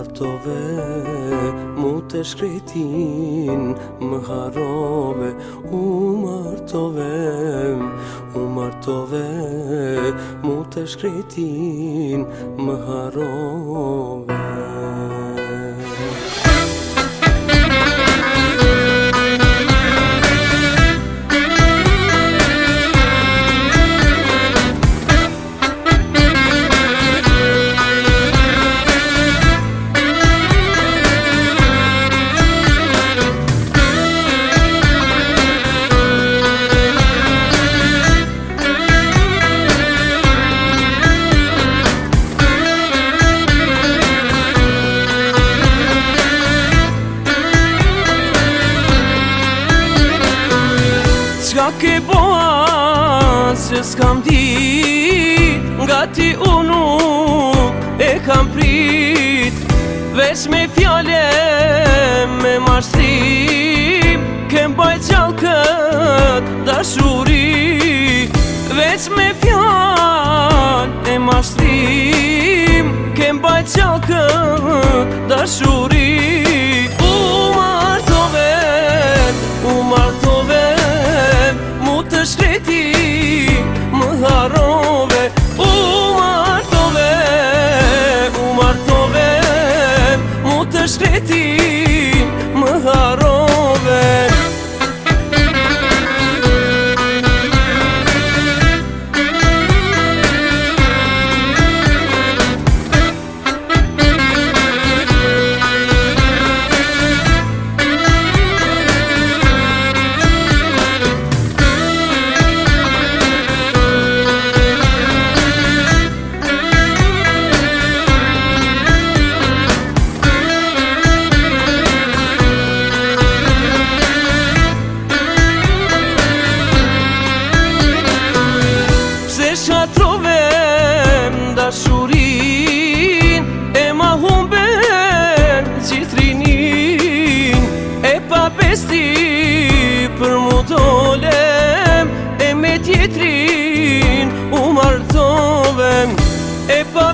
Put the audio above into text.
martove, mu të shkretin, më harove. U martove, mu të shkretin, më harove. Qa ke boa se s'kam dit, nga ti nuk e kam prit. Veç me fjale, me mashtrim, kem bajt gjall kët dashuri. Veç me fjale, me mashtrim, kem bajt gjall kët dashuri. U martove, mu të shkreti, më harove. U martove, mu të shkreti, më harove. Shatrovem dashurin, e ma humben gjithrinin. E pa pesti për mu dolem, e me tjetrin u martovem. E pa